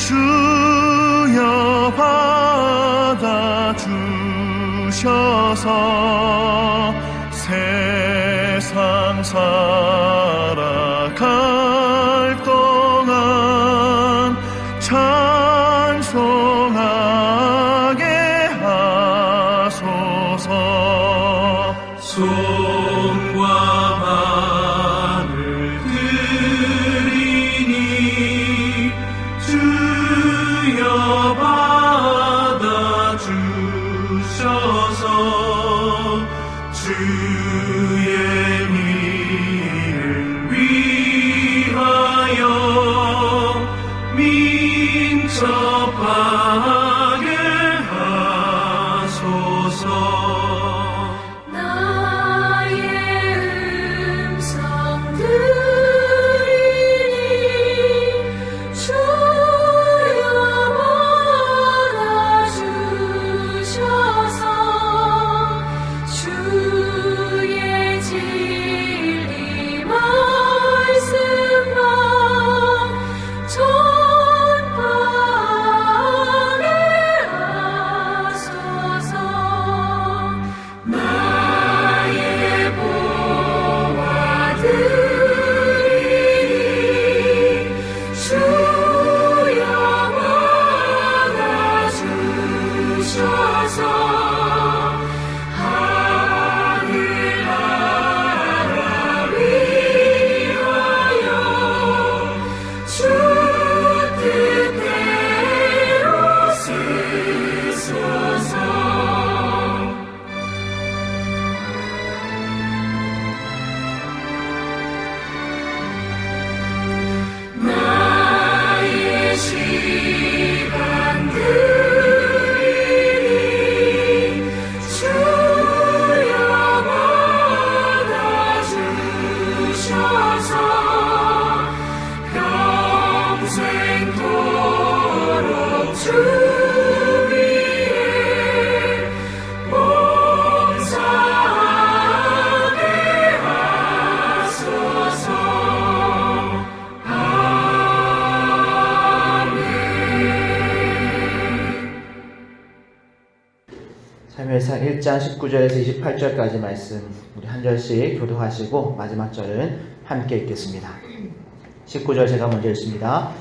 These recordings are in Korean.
주여 받아주셔서 세상 살아갈 동안 찬송하게 하소서. 손과 발을 드리니 주여 받아주셔서 주의 이름 위하여 민첩하게 하소서. 나의 음성 들으니 주여 받아주셔서 주의 진리 말씀만 전하게 하소서. 나의 보화 드리니 주여 받아주셔서 하늘나라 위하여 주 뜻대로 쓰소서. 나의 시간 드리니 주여 받아주셔서 평생토록 주 위에 봉사하게 하소서. 사무엘상 1장 19절에서 28절까지 말씀 우리 한 절씩 교도하시고 마지막 절은 함께 읽겠습니다. 19절 제가 먼저 읽습니다.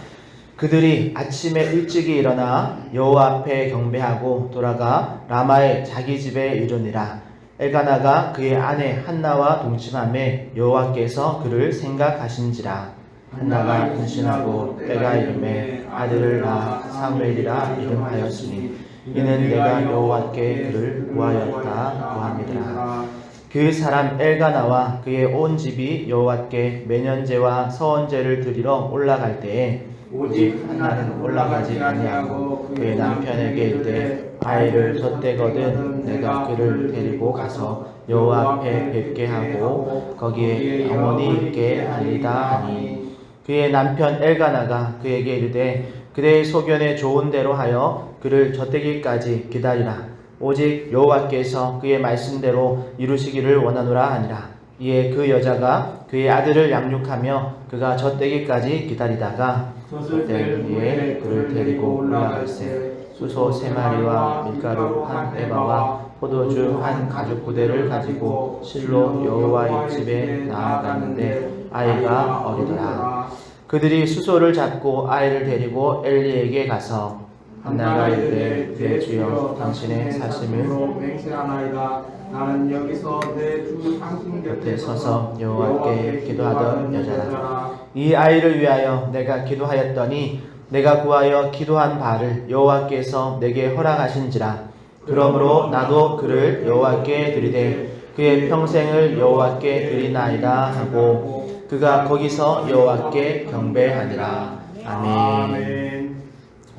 그들이 아침에 일찍이 일어나 여호와 앞에 경배하고 돌아가 라마의 자기 집에 이르니라. 엘가나가 그의 아내 한나와 동침하매 여호와께서 그를 생각하신지라. 한나가 분신하고 때가 이름에 아들을 낳아 사무엘이라 이름하였으니 이는 내가 여호와께 그를 구하였다 구함이더라. 그 사람 엘가나와 그의 온 집이 여호와께 매년제와 서원제를 드리러 올라갈 때에 오직 한나는 올라가지 아니하고 그의 남편에게 이르되 아이를 젖대거든 내가 그를 데리고 가서 여호와 앞에 뵙게 하고 거기에 영원히 있게 하리다 하니 그의 남편 엘가나가 그에게 이르되 그대의 소견에 좋은 대로 하여 그를 젖대기까지 기다리라. 오직 여호와께서 그의 말씀대로 이루시기를 원하노라 하니라. 이에 그 여자가 그의 아들을 양육하며 그가 젖대기까지 기다리다가 젖을 위에 그를 데리고 올라갈새 수소 3마리와 밀가루 한 에바와 포도주 한 가죽 부대를 가지고 실로 여호와의 집에 나아갔는데 아이가 어리더라. 그들이 수소를 잡고 아이를 데리고 엘리에게 가서 한나가 이르되 내 주여 당신의 사심을 맹세하나이다. 나는 여기서 내 주 당신 곁에 서서 여호와께 기도하던 여자라. 이 아이를 위하여 내가 기도하였더니 내가 구하여 기도한 바를 여호와께서 내게 허락하신지라. 그러므로 나도 그를 여호와께 드리되 그의 평생을 여호와께 드리나이다 하고 그가 거기서 여호와께 경배하니라. 아멘.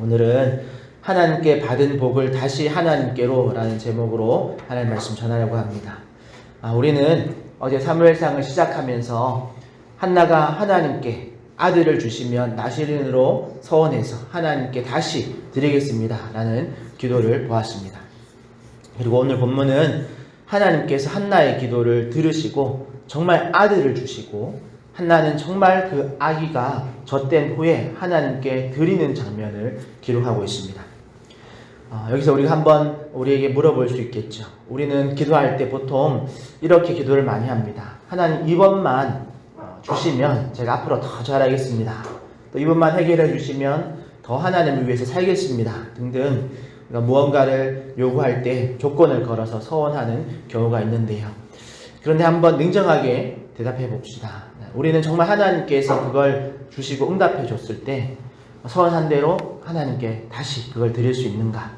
오늘은 하나님께 받은 복을 다시 하나님께로 라는 제목으로 하나님 말씀 전하려고 합니다. 우리는 어제 사무엘상을 시작하면서 한나가 하나님께 아들을 주시면 나시린으로 서원해서 하나님께 다시 드리겠습니다 라는 기도를 보았습니다. 그리고 오늘 본문은 하나님께서 한나의 기도를 들으시고 정말 아들을 주시고 한나는 정말 그 아기가 젖된 후에 하나님께 드리는 장면을 기록하고 있습니다. 여기서 우리가 한번 우리에게 물어볼 수 있겠죠. 우리는 기도할 때 보통 이렇게 기도를 많이 합니다. 하나님 이번만 주시면 제가 앞으로 더 잘하겠습니다. 또 이번만 해결해 주시면 더 하나님을 위해서 살겠습니다. 등등 우리가 무언가를 요구할 때 조건을 걸어서 서원하는 경우가 있는데요. 그런데 한번 냉정하게 대답해 봅시다. 우리는 정말 하나님께서 그걸 주시고 응답해 줬을 때 서원한 대로 하나님께 다시 그걸 드릴 수 있는가,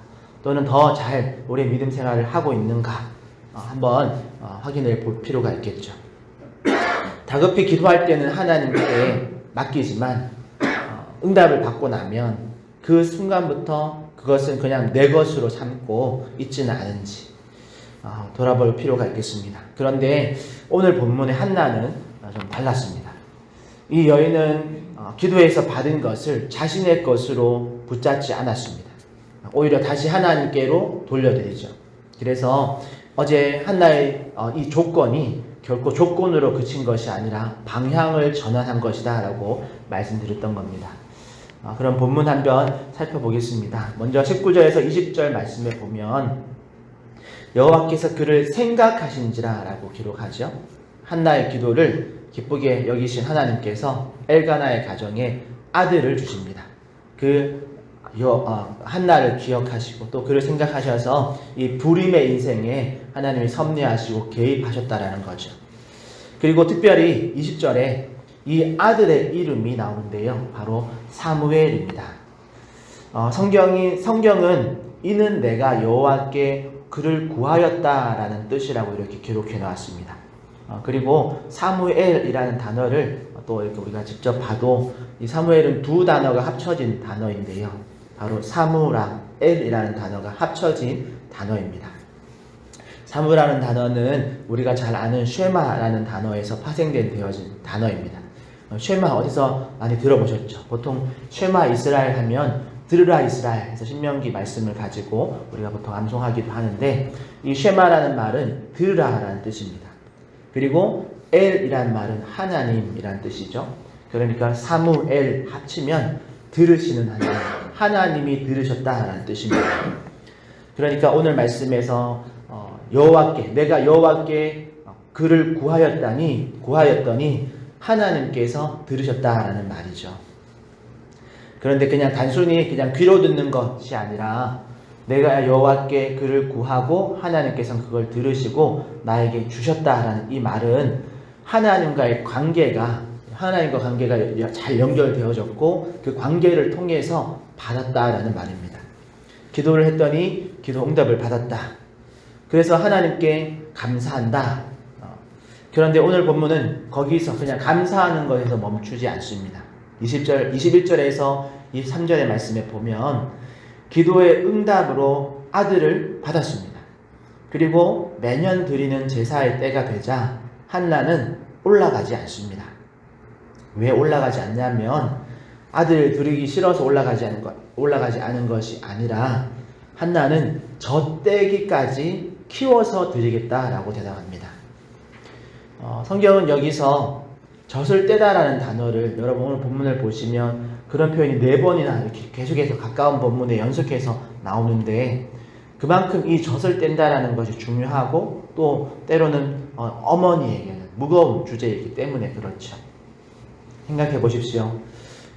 또는 더 잘 우리의 믿음 생활을 하고 있는가 한번 확인해 볼 필요가 있겠죠. 다급히 기도할 때는 하나님께 맡기지만 응답을 받고 나면 그 순간부터 그것은 그냥 내 것으로 삼고 있지는 않은지 돌아볼 필요가 있겠습니다. 그런데 오늘 본문의 한나는 좀 달랐습니다. 이 여인은 기도해서 받은 것을 자신의 것으로 붙잡지 않았습니다. 오히려 다시 하나님께로 돌려드리죠. 그래서 어제 한나의 이 조건이 결코 조건으로 그친 것이 아니라 방향을 전환한 것이다 라고 말씀드렸던 겁니다. 그럼 본문 한번 살펴보겠습니다. 먼저 19절에서 20절 말씀에 보면 여호와께서 그를 생각하신지라 라고 기록하죠. 한나의 기도를 기쁘게 여기신 하나님께서 엘가나의 가정에 아들을 주십니다. 한나를 기억하시고 또 그를 생각하셔서 이 불임의 인생에 하나님이 섭리하시고 개입하셨다라는 거죠. 그리고 특별히 20절에 이 아들의 이름이 나오는데요. 바로 사무엘입니다. 성경은 이는 내가 여호와께 그를 구하였다라는 뜻이라고 이렇게 기록해 놓았습니다. 그리고 사무엘이라는 단어를 또 이렇게 우리가 직접 봐도 이 사무엘은 두 단어가 합쳐진 단어인데요. 바로 사무랑 엘이라는 단어가 합쳐진 단어입니다. 사무라는 단어는 우리가 잘 아는 쉐마라는 단어에서 파생된 되어진 단어입니다. 쉐마 어디서 많이 들어보셨죠? 보통 쉐마 이스라엘 하면 들으라 이스라엘 해서 신명기 말씀을 가지고 우리가 보통 암송하기도 하는데, 이 쉐마라는 말은 들으라라는 뜻입니다. 그리고 엘이라는 말은 하나님이라는 뜻이죠. 그러니까 사무엘 합치면 들으시는 하나님, 하나님이 들으셨다라는 뜻입니다. 그러니까 오늘 말씀에서 내가 여호와께 그를 구하였더니 하나님께서 들으셨다라는 말이죠. 그런데 그냥 단순히 그냥 귀로 듣는 것이 아니라 내가 여호와께 그를 구하고 하나님께서는 그걸 들으시고 나에게 주셨다라는 이 말은 하나님과 관계가 잘 연결되어졌고 그 관계를 통해서 받았다라는 말입니다. 기도를 했더니 기도 응답을 받았다. 그래서 하나님께 감사한다. 그런데 오늘 본문은 거기서 그냥 감사하는 것에서 멈추지 않습니다. 21절에서 23절의 말씀에 보면 기도의 응답으로 아들을 받았습니다. 그리고 매년 드리는 제사의 때가 되자 한나는 올라가지 않습니다. 왜 올라가지 않냐면 아들을 드리기 싫어서 올라가지 않은 것이 아니라 한나는 젖대기까지 키워서 드리겠다라고 대답합니다. 성경은 여기서 젖을 떼다라는 단어를 여러분 오늘 본문을 보시면 그런 표현이 4번이나 이렇게 계속해서 가까운 본문에 연속해서 나오는데, 그만큼 이 젖을 뗀다라는 것이 중요하고 또 때로는 어머니에게는 무거운 주제이기 때문에 그렇죠. 생각해 보십시오.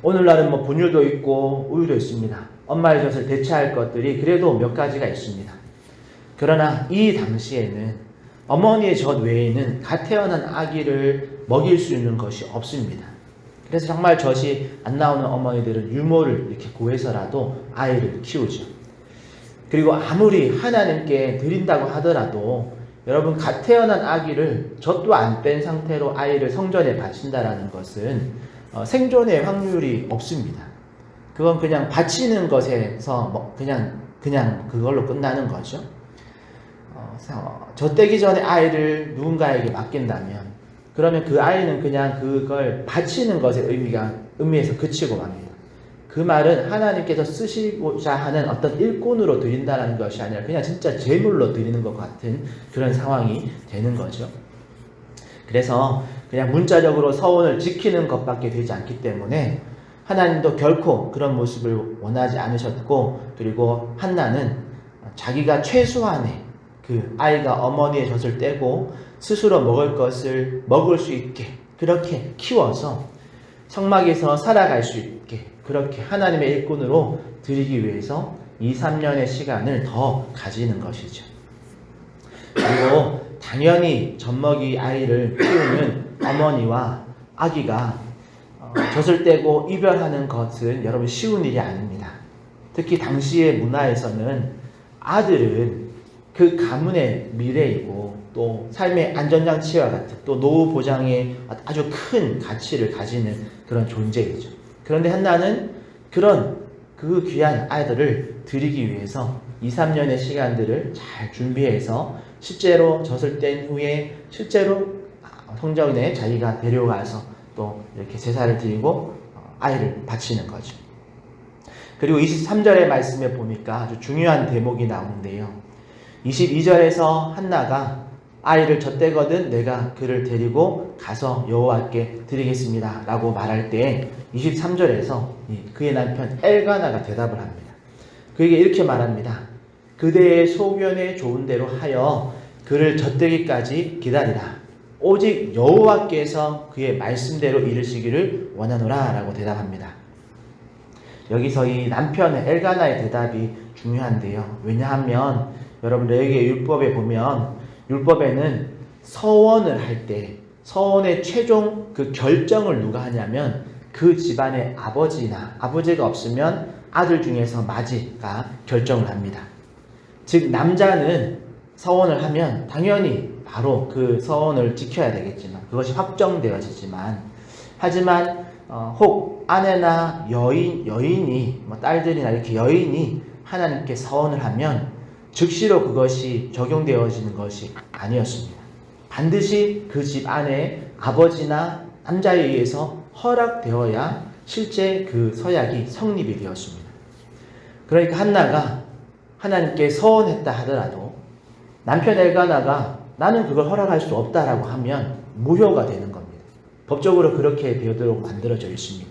오늘날은 분유도 있고 우유도 있습니다. 엄마의 젖을 대체할 것들이 그래도 몇 가지가 있습니다. 그러나 이 당시에는 어머니의 젖 외에는 갓 태어난 아기를 먹일 수 있는 것이 없습니다. 그래서 정말 젖이 안 나오는 어머니들은 유모를 이렇게 구해서라도 아이를 키우죠. 그리고 아무리 하나님께 드린다고 하더라도 여러분 갓 태어난 아기를 젖도 안 뺀 상태로 아이를 성전에 바친다라는 것은 생존의 확률이 없습니다. 그건 그냥 바치는 것에서 그냥 그걸로 끝나는 거죠. 젖대기 전에 아이를 누군가에게 맡긴다면 그러면 그 아이는 그냥 그걸 바치는 것의 의미에서 그치고 맙니다. 그 말은 하나님께서 쓰시고자 하는 어떤 일꾼으로 드린다는 것이 아니라 그냥 진짜 제물로 드리는 것 같은 그런 상황이 되는 거죠. 그래서 그냥 문자적으로 서원을 지키는 것밖에 되지 않기 때문에 하나님도 결코 그런 모습을 원하지 않으셨고, 그리고 한나는 자기가 최소한의 그 아이가 어머니의 젖을 떼고 스스로 먹을 것을 먹을 수 있게 그렇게 키워서 성막에서 살아갈 수 있게 그렇게 하나님의 일꾼으로 드리기 위해서 2, 3년의 시간을 더 가지는 것이죠. 그리고 당연히 젖먹이 아이를 키우는 어머니와 아기가 젖을 떼고 이별하는 것은 여러분 쉬운 일이 아닙니다. 특히 당시의 문화에서는 아들은 그 가문의 미래이고 또 삶의 안전장치와 같은 또 노후 보장의 아주 큰 가치를 가지는 그런 존재이죠. 그런데 한나는 그 귀한 아이들을 드리기 위해서 2, 3년의 시간들을 잘 준비해서 실제로 젖을 뗀 후에 실제로 성전에 자기가 데려가서 또 이렇게 제사를 드리고 아이를 바치는 거죠. 그리고 23절의 말씀에 보니까 아주 중요한 대목이 나오는데요. 22절에서 한나가 아이를 젖대거든 내가 그를 데리고 가서 여호와께 드리겠습니다 라고 말할 때 23절에서 그의 남편 엘가나가 대답을 합니다. 그에게 이렇게 말합니다. 그대의 소견에 좋은 대로 하여 그를 젖대기까지 기다리라. 오직 여호와께서 그의 말씀대로 이르시기를 원하노라 라고 대답합니다. 여기서 이 남편 엘가나의 대답이 중요한데요. 왜냐하면 여러분 레위기 율법에 보면 율법에는 서원을 할 때 서원의 최종 그 결정을 누가 하냐면 그 집안의 아버지가 없으면 아들 중에서 마지가 결정을 합니다. 즉 남자는 서원을 하면 당연히 바로 그 서원을 지켜야 되겠지만 그것이 확정되어지지만 하지만 혹 아내나 여인이 딸들이나 이렇게 여인이 하나님께 서원을 하면 즉시로 그것이 적용되어지는 것이 아니었습니다. 반드시 그 집 안에 아버지나 남자에 의해서 허락되어야 실제 그 서약이 성립이 되었습니다. 그러니까 한나가 하나님께 서원했다 하더라도 남편 엘가나가 나는 그걸 허락할 수 없다라고 하면 무효가 되는 겁니다. 법적으로 그렇게 되도록 만들어져 있습니다.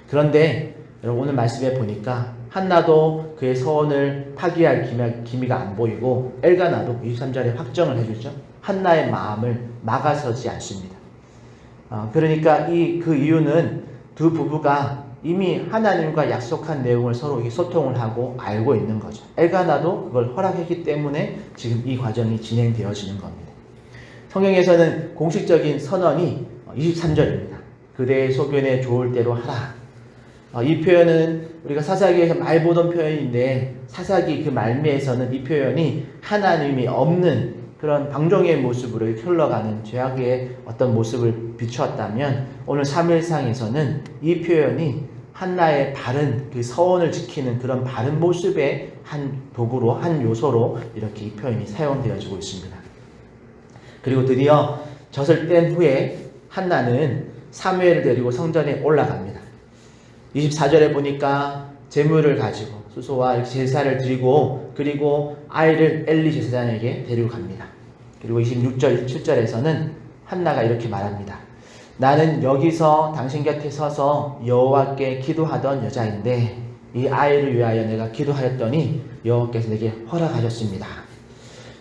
그런데 여러분 오늘 말씀에 보니까 한나도 그의 서원을 파기할 기미가 안 보이고 엘가나도 23절에 확정을 해주죠. 한나의 마음을 막아서지 않습니다. 그러니까 그 이유는 두 부부가 이미 하나님과 약속한 내용을 서로 소통을 하고 알고 있는 거죠. 엘가나도 그걸 허락했기 때문에 지금 이 과정이 진행되어지는 겁니다. 성경에서는 공식적인 선언이 23절입니다. 그대의 소견에 좋을 대로 하라. 이 표현은 우리가 사사기에서 많이 보던 표현인데 사사기 그 말미에서는 이 표현이 하나님이 없는 그런 방종의 모습으로 흘러가는 죄악의 어떤 모습을 비추었다면 오늘 사무엘상에서는 이 표현이 한나의 바른 그 서원을 지키는 그런 바른 모습의 한 도구로 한 요소로 이렇게 이 표현이 사용되어지고 있습니다. 그리고 드디어 젖을 뗀 후에 한나는 사무엘을 데리고 성전에 올라갑니다. 24절에 보니까 제물을 가지고 수소와 제사를 드리고 그리고 아이를 엘리 제사장에게 데리고 갑니다. 그리고 26절, 27절에서는 한나가 이렇게 말합니다. 나는 여기서 당신 곁에 서서 여호와께 기도하던 여자인데 이 아이를 위하여 내가 기도하였더니 여호와께서 내게 허락하셨습니다.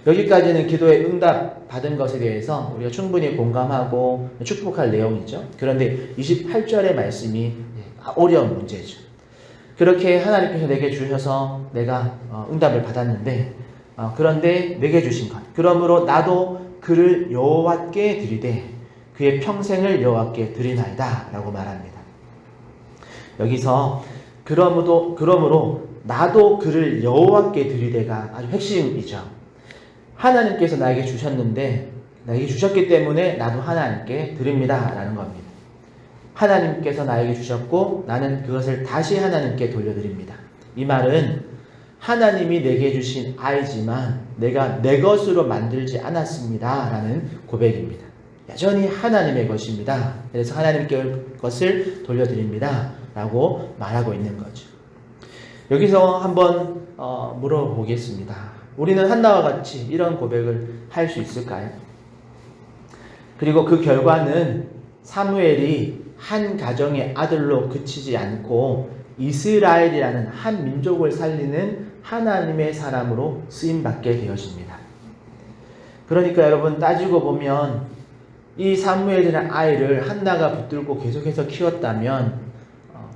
여기까지는 기도의 응답 받은 것에 대해서 우리가 충분히 공감하고 축복할 내용이죠. 그런데 28절의 말씀이 어려운 문제죠. 그렇게 하나님께서 내게 주셔서 내가 응답을 받았는데 그런데 내게 주신 것 그러므로 나도 그를 여호와께 드리되 그의 평생을 여호와께 드리나이다 라고 말합니다. 여기서 그러므로 나도 그를 여호와께 드리되가 아주 핵심이죠. 하나님께서 나에게 주셨는데 나에게 주셨기 때문에 나도 하나님께 드립니다 라는 겁니다. 하나님께서 나에게 주셨고 나는 그것을 다시 하나님께 돌려드립니다. 이 말은 하나님이 내게 주신 아이지만 내가 내 것으로 만들지 않았습니다 라는 고백입니다. 여전히 하나님의 것입니다. 그래서 하나님께 것을 돌려드립니다 라고 말하고 있는 거죠. 여기서 한번 물어보겠습니다. 우리는 한나와 같이 이런 고백을 할 수 있을까요? 그리고 그 결과는 사무엘이 한 가정의 아들로 그치지 않고 이스라엘이라는 한 민족을 살리는 하나님의 사람으로 쓰임받게 되어집니다. 그러니까 여러분 따지고 보면 이 사무엘이라는 아이를 한나가 붙들고 계속해서 키웠다면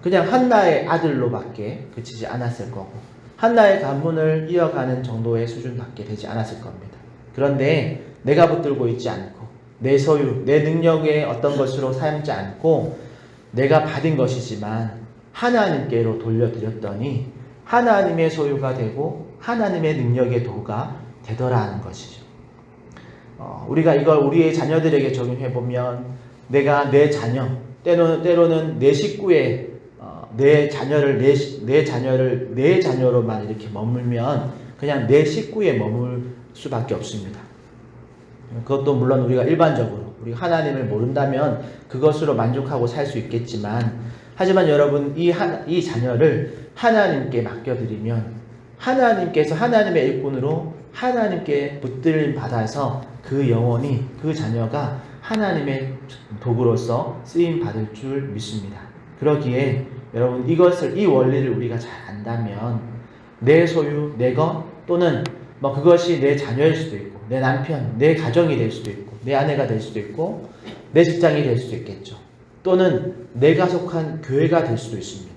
그냥 한나의 아들로밖에 그치지 않았을 거고 한나의 가문을 이어가는 정도의 수준밖에 되지 않았을 겁니다. 그런데 내가 붙들고 있지 않고 내 소유, 내 능력의 어떤 것으로 삼지 않고 내가 받은 것이지만 하나님께로 돌려드렸더니 하나님의 소유가 되고 하나님의 능력의 도가 되더라는 것이죠. 우리가 이걸 우리의 자녀들에게 적용해보면 내가 내 자녀, 때로는 내 식구의 내 자녀를 내 자녀로만 이렇게 머물면 그냥 내 식구에 머물 수밖에 없습니다. 그것도 물론 우리가 일반적으로 우리가 하나님을 모른다면 그것으로 만족하고 살 수 있겠지만 하지만 여러분 이 자녀를 하나님께 맡겨드리면 하나님께서 하나님의 일꾼으로 하나님께 붙들림 받아서 그 영혼이 그 자녀가 하나님의 도구로서 쓰임 받을 줄 믿습니다. 그러기에 여러분 이 원리를 우리가 잘 안다면 내 소유, 내 것 또는 그것이 내 자녀일 수도 있고 내 남편, 내 가정이 될 수도 있고 내 아내가 될 수도 있고 내 직장이 될 수도 있겠죠. 또는 내가 속한 교회가 될 수도 있습니다.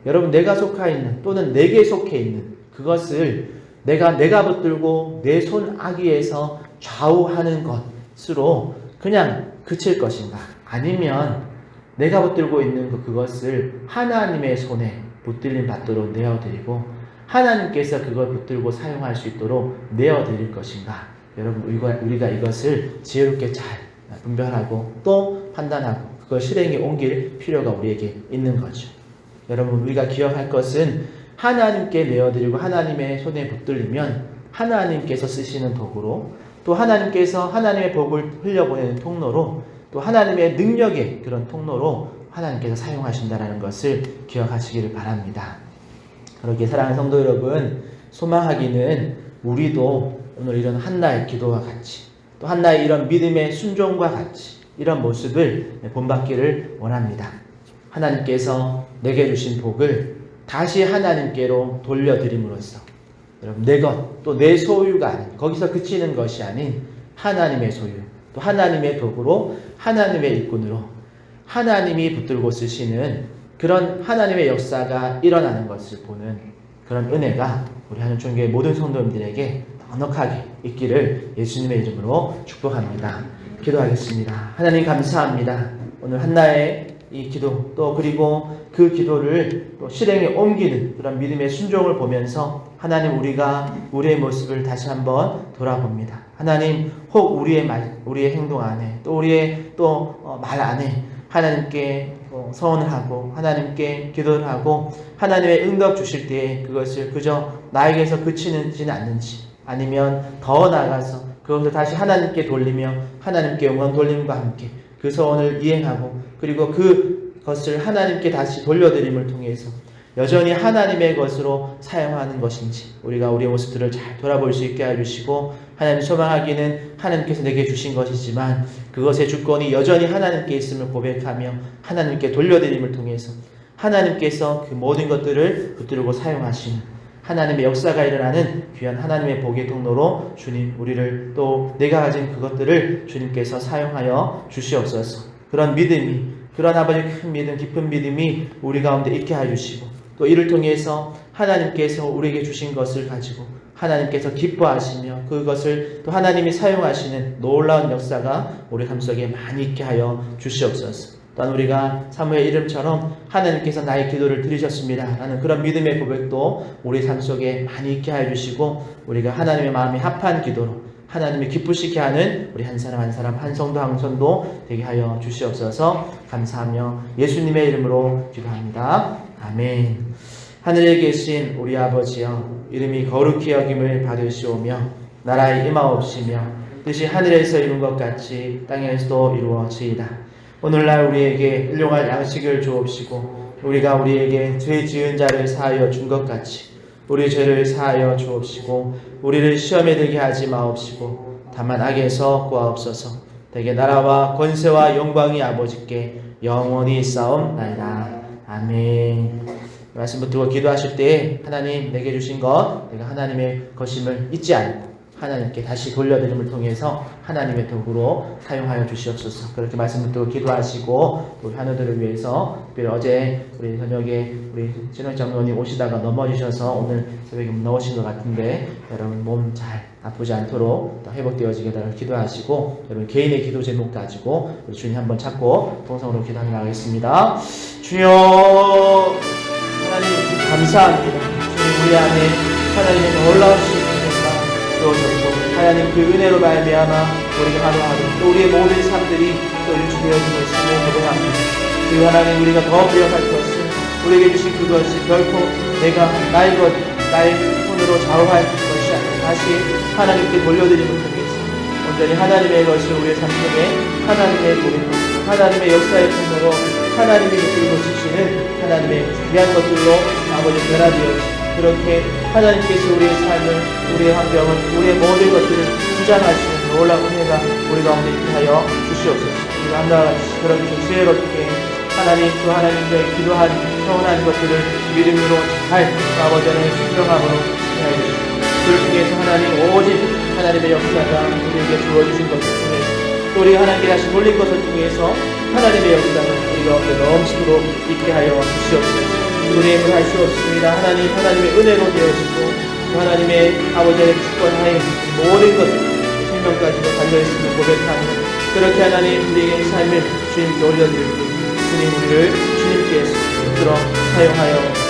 여러분 내가 속해 있는 또는 내게 속해 있는 그것을 내가 붙들고 내 손아귀에서 좌우하는 것으로 그냥 그칠 것인가 아니면 내가 붙들고 있는 그것을 하나님의 손에 붙들림 받도록 내어드리고 하나님께서 그걸 붙들고 사용할 수 있도록 내어드릴 것인가. 여러분 우리가 이것을 지혜롭게 잘 분별하고 또 판단하고 그걸 실행에 옮길 필요가 우리에게 있는 거죠. 여러분 우리가 기억할 것은 하나님께 내어드리고 하나님의 손에 붙들리면 하나님께서 쓰시는 도구로 또 하나님께서 하나님의 복을 흘려보내는 통로로 또 하나님의 능력의 그런 통로로 하나님께서 사용하신다는 것을 기억하시기를 바랍니다. 그러기에 사랑하는 성도 여러분, 소망하기는 우리도 오늘 이런 한나의 기도와 같이 또 한나의 이런 믿음의 순종과 같이 이런 모습을 본받기를 원합니다. 하나님께서 내게 주신 복을 다시 하나님께로 돌려드림으로써 여러분 내 것 또 내 소유가 아닌 거기서 그치는 것이 아닌 하나님의 소유 또 하나님의 도구로 하나님의 일꾼으로 하나님이 붙들고 쓰시는 그런 하나님의 역사가 일어나는 것을 보는 그런 은혜가 우리 한영총교회 모든 성도님들에게 넉넉하게 있기를 예수님의 이름으로 축복합니다. 기도하겠습니다. 하나님 감사합니다. 오늘 한나의 이 기도 또 그리고 그 기도를 또 실행에 옮기는 그런 믿음의 순종을 보면서 하나님 우리의 모습을 다시 한번 돌아봅니다. 하나님 혹 우리의 행동 안에 또 우리의 또 말 안에 하나님께 서원을 하고 하나님께 기도를 하고 하나님의 응답 주실 때에 그것을 그저 나에게서 그치는지는 않는지 아니면 더 나아가서 그것을 다시 하나님께 돌리며 하나님께 영광 돌림과 함께 그 서원을 이행하고 그리고 그것을 하나님께 다시 돌려드림을 통해서 여전히 하나님의 것으로 사용하는 것인지 우리가 우리의 모습들을 잘 돌아볼 수 있게 해주시고 하나님 소망하기는 하나님께서 내게 주신 것이지만 그것의 주권이 여전히 하나님께 있음을 고백하며 하나님께 돌려드림을 통해서 하나님께서 그 모든 것들을 붙들고 사용하시는 하나님의 역사가 일어나는 귀한 하나님의 복의 통로로 주님 우리를 또 내가 가진 그것들을 주님께서 사용하여 주시옵소서. 그런 믿음이 그런 아버지 큰 믿음 깊은 믿음이 우리 가운데 있게 해주시고 또 이를 통해서 하나님께서 우리에게 주신 것을 가지고 하나님께서 기뻐하시며 그것을 또 하나님이 사용하시는 놀라운 역사가 우리 삶 속에 많이 있게 하여 주시옵소서. 또한 우리가 사무엘 이름처럼 하나님께서 나의 기도를 들으셨습니다 라는 그런 믿음의 고백도 우리 삶 속에 많이 있게 하여 주시고 우리가 하나님의 마음에 합한 기도로 하나님이 기쁘시게 하는 우리 한 사람 한 성도 한 손도 되게 하여 주시옵소서. 감사하며 예수님의 이름으로 기도합니다. 아멘. 하늘에 계신 우리 아버지여 이름이 거룩히 여김을 받으시오며 나라의 임하옵시며 뜻이 하늘에서 이룬 것 같이 땅에서도 이루어지이다. 오늘날 우리에게 일용할 양식을 주옵시고 우리가 우리에게 죄 지은 자를 사하여 준 것 같이 우리 죄를 사하여 주옵시고 우리를 시험에 들게 하지 마옵시고 다만 악에서 구하옵소서. 되게 나라와 권세와 영광이 아버지께 영원히 있사옵나이다. 아멘. 말씀 붙들고 기도하실 때 하나님 내게 주신 것 내가 하나님의 것임을 잊지 않고 하나님께 다시 돌려드림을 통해서 하나님의 도구로 사용하여 주시옵소서. 그렇게 말씀 붙들고 기도하시고 우리 한우들을 위해서 특별히 어제 우리 저녁에 우리 신원 장로님 오시다가 넘어지셔서 오늘 새벽에 나오신 것 같은데 여러분 몸 잘 아프지 않도록 또 회복되어지게 달라고 기도하시고 여러분 개인의 기도 제목 가지고 우리 주님 한번 찾고 동성으로 기도하며 나가겠습니다. 주여 하나님 감사합니다. 주님 우리 안에 하나님의 놀라우신 은혜가 주어졌고 하나님 그 은혜로 말미암아 우리가 하루하루 또 우리의 모든 삶들이 또 일주되어진 것임을 고백합니다. 그 하나님 우리가 더 기억할 것은 우리에게 주신 그것이 결코 내가 나의 손으로 좌우할 것이 아니라 다시 하나님께 돌려드림을 통해서 온전히 하나님의 것을 우리의 삶 속에 하나님의 도리로 하나님의 역사의 통로로 하나님이 이끌고 주시는 하나님의 귀한 것들로 아버지 변화되어지고 그렇게 하나님께서 우리의 삶을 우리의 환경을 우리의 모든 것들을 주장하시는 놀라운 은혜가 우리 가운데 있게 하여 주시옵소서. 우리가 한다 같이 그렇게 지혜롭게 하나님 또 하나님께 기도한 서운한 것들을 믿음으로 잘 아버지 하나님의 순종함으로 하여 주시옵소서. 그를 통해서 하나님 오직 하나님의 역사가 우리에게 주어주신 것을 통해서 또 우리가 하나님께 다시 돌린 것을 통해서 하나님의 역사는 우리 가운데 넘치도록 있게 하여 주시옵소서. 우리의 힘을 할 수 없습니다. 하나님의 은혜로 되어지고 하나님의 아버지의 축복하에 모든 것들 생명까지도 달려있음을 고백하며 그렇게 하나님 우리의 삶을 주님께 올려드리고 주님 우리를 주님께서 붙들어 사용하여